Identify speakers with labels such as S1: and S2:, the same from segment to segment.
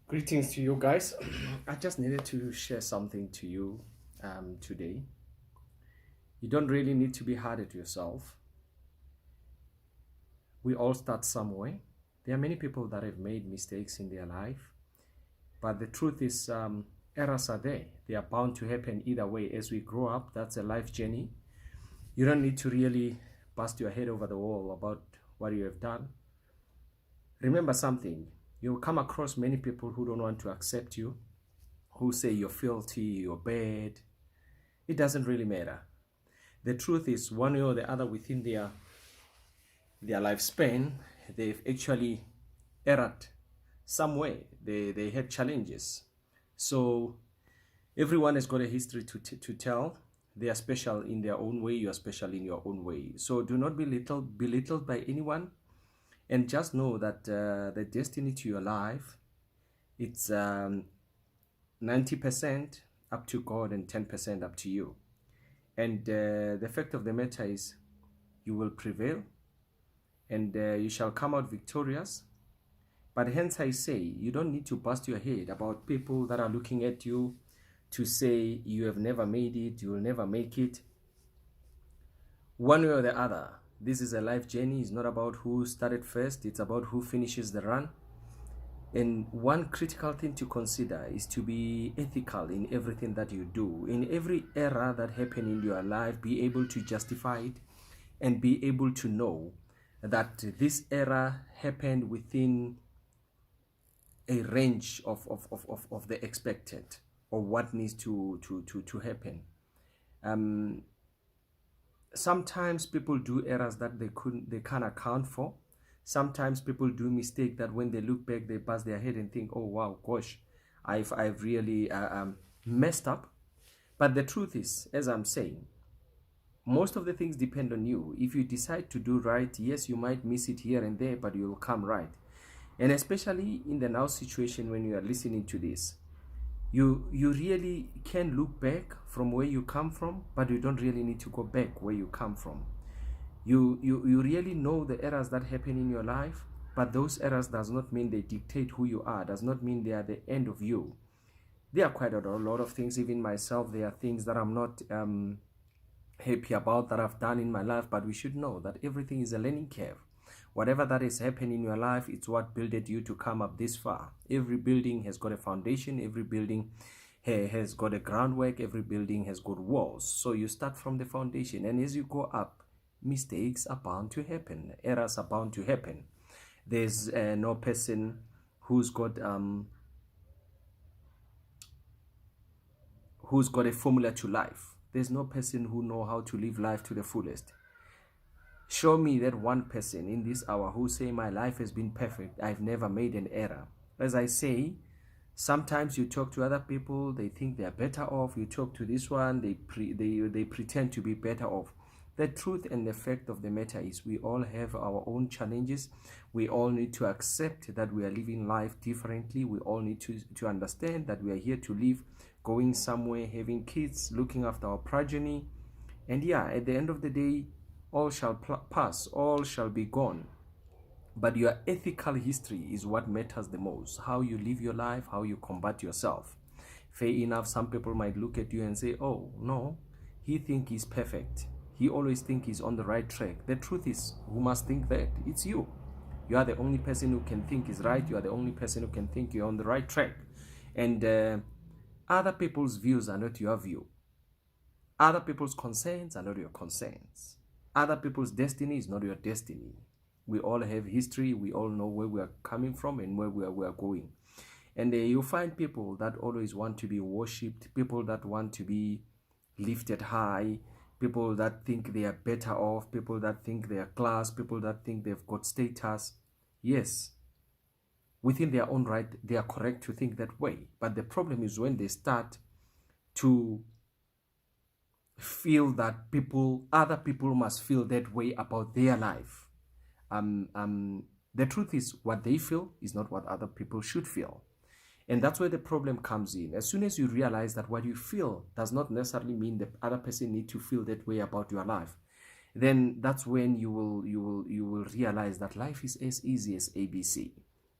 S1: Greetings to you guys. I just needed to share something to you today. You don't really need to be hard at yourself. We all start somewhere. There are many people that have made mistakes in their life, but the truth is, errors are there. They are bound to happen either way. As we grow up, that's a life journey. You don't need to really bust your head over the wall about what you have done. Remember something, you'll come across many people who don't want to accept you, who say you're filthy, you're bad. It doesn't really matter. The truth is, one way or the other within their lifespan, they've actually erred some way. They had challenges. So everyone has got a history to tell. They are special in their own way. You are special in your own way. So do not be belittled by anyone, and just know that the destiny to your life, it's 90% up to God and 10% up to you. And the fact of the matter is, you will prevail, and you shall come out victorious. But hence I say, you don't need to bust your head about people that are looking at you to say you have never made it, you will never make it. One way or the other, this is a life journey. It's not about who started first, it's about who finishes the run. And one critical thing to consider is to be ethical in everything that you do. In every error that happened in your life, be able to justify it and be able to know that this error happened within a range of the expected, or what needs to happen. Sometimes people do errors that they can't account for. Sometimes people do mistake that when they look back, they bust their head and think, oh wow, gosh, I've really messed up. But the truth is, as I'm saying, most of the things depend on you. If you decide to do right, yes, you might miss it here and there, but you'll come right. And especially in the now situation when you are listening to this, you really can look back from where you come from, but you don't really need to go back where you come from. You really know the errors that happen in your life, but those errors does not mean they dictate who you are, does not mean they are the end of you. There are quite a lot of things. Even myself, there are things that I'm not happy about that I've done in my life, but we should know that everything is a learning curve. Whatever that is happening in your life, it's what builded you to come up this far. Every building has got a foundation, every building has got a groundwork, every building has got walls. So you start from the foundation, and as you go up, mistakes are bound to happen, errors are bound to happen. There's no person who's got a formula to life. There's no person who know how to live life to the fullest. Show me that one person in this hour who say my life has been perfect, I've never made an error. As I say, sometimes you talk to other people, they think they're better off. You talk to this one, they pretend to be better off. The truth and the fact of the matter is, we all have our own challenges. We all need to accept that we are living life differently. We all need to understand that we are here to live, going somewhere, having kids, looking after our progeny. And yeah, at the end of the day, all shall pass, all shall be gone. But your ethical history is what matters the most. How you live your life, how you combat yourself. Fair enough, some people might look at you and say, oh, no, he think he's perfect. He always think he's on the right track. The truth is, who must think that? It's you. You are the only person who can think is right. You are the only person who can think you're on the right track. And other people's views are not your view. Other people's concerns are not your concerns. Other people's destiny is not your destiny. We all have history. We all know where we are coming from and where we are going. And you find people that always want to be worshipped, people that want to be lifted high, people that think they are better off, people that think they are class, people that think they've got status. Yes, within their own right, they are correct to think that way. But the problem is when they start to feel that other people must feel that way about their life. The truth is, what they feel is not what other people should feel. And that's where the problem comes in. As soon as you realize that what you feel does not necessarily mean the other person need to feel that way about your life, then that's when you will realize that life is as easy as ABC.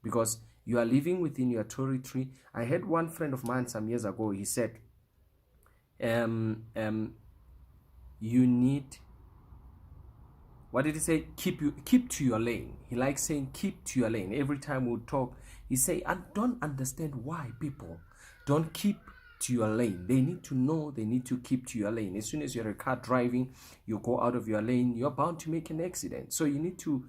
S1: Because You are living within your territory. I had one friend of mine some years ago. He said, you need, what did he say? Keep to your lane. He likes saying keep to your lane. Every time we talk, he say, I don't understand why people don't keep to your lane. They need to know they need to keep to your lane. As soon as you're a car driving, you go out of your lane, you're bound to make an accident. So you need to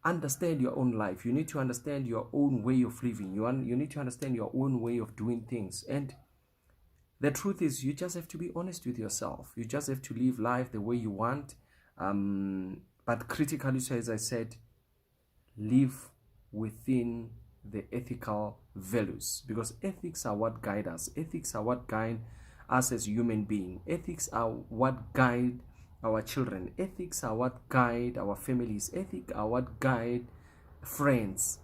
S1: understand your own life. You need to understand your own way of living. You need to understand your own way of doing things. And the truth is, you just have to be honest with yourself. You just have to live life the way you want. But critically, so as I said, live within the ethical values, because ethics are what guide us. Ethics are what guide us as human beings. Ethics are what guide our children. Ethics are what guide our families. Ethics are what guide friends.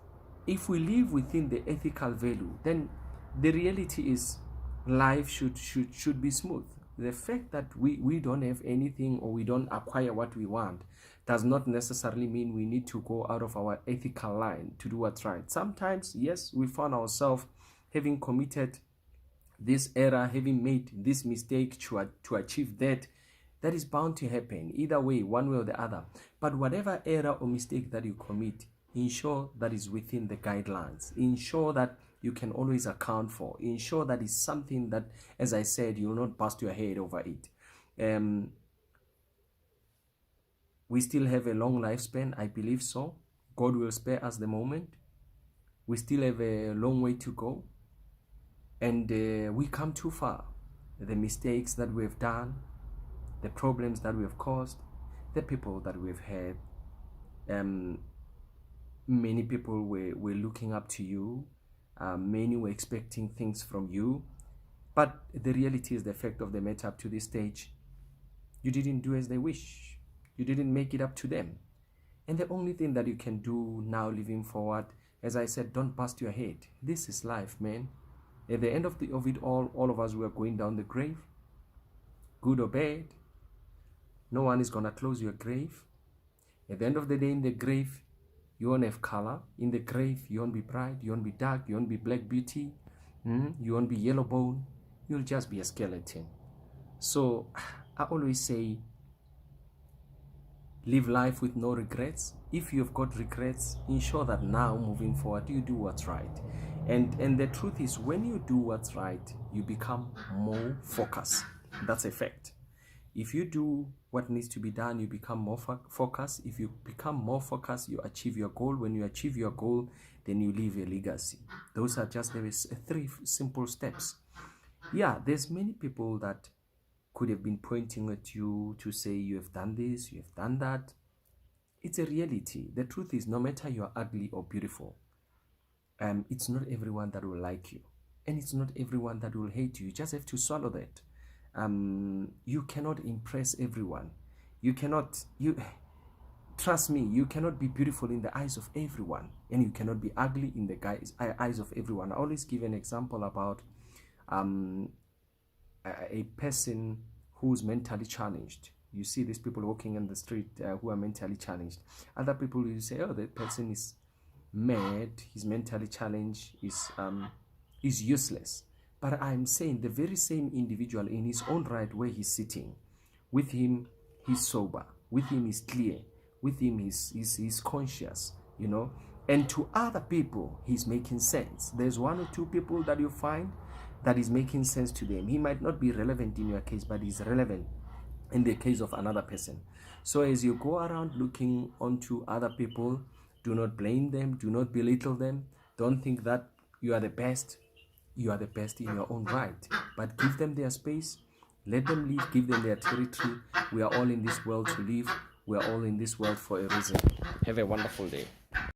S1: If we live within the ethical value, then the reality is life should be smooth. The fact that we don't have anything or we don't acquire what we want does not necessarily mean we need to go out of our ethical line to do what's right. Sometimes, yes, we found ourselves having committed this error, having made this mistake to achieve that. That is bound to happen, either way, one way or the other. But whatever error or mistake that you commit, ensure that is within the guidelines. Ensure that you can always account for. Ensure that is something that, as I said, you will not bust your head over it. We still have a long lifespan, I believe so. God will spare us the moment. We still have a long way to go. And we come too far. The mistakes that we have done, the problems that we have caused, the people that we've had. Many people were looking up to you. Many were expecting things from you. But the reality is, the fact of the matter, up to this stage, you didn't do as they wish. You didn't make it up to them. And the only thing that you can do now, living forward, as I said, don't bust your head. This is life, man. At the end of it all of us, we are going down the grave, good or bad. No one is going to close your grave. At the end of the day, in the grave, you won't have color. In the grave, you won't be bright, you won't be dark, you won't be black beauty, you won't be yellow bone. You'll just be a skeleton. So I always say, live life with no regrets. If you've got regrets, ensure that now, moving forward, you do what's right. And the truth is, when you do what's right, you become more focused. That's a fact. If you do what needs to be done, you become more focused. If you become more focused, you achieve your goal. When you achieve your goal, then you leave a legacy. Those are just three simple steps. Yeah, there's many people that could have been pointing at you to say, you have done this, you have done that. It's a reality. The truth is, no matter you are ugly or beautiful, it's not everyone that will like you. And it's not everyone that will hate you. You just have to swallow that. You cannot impress everyone. Trust me, you cannot be beautiful in the eyes of everyone. And you cannot be ugly in the eyes of everyone. I always give an example about a person who's mentally challenged. You see these people walking in the street who are mentally challenged. Other people will say, oh, that person is mad, he's mentally challenged, is useless. But I'm saying the very same individual, in his own right, where he's sitting, with him he's sober, with him he's clear, with him he's conscious, you know. And to other people, he's making sense. There's one or two people that you find that is making sense to them. He might not be relevant in your case, but he's relevant in the case of another person. So as you go around looking onto other people, do not blame them, do not belittle them. Don't think that you are the best. You are the best in your own right. But give them their space, let them live, give them their territory. We are all in this world to live. We are all in this world for a reason. Have a wonderful day.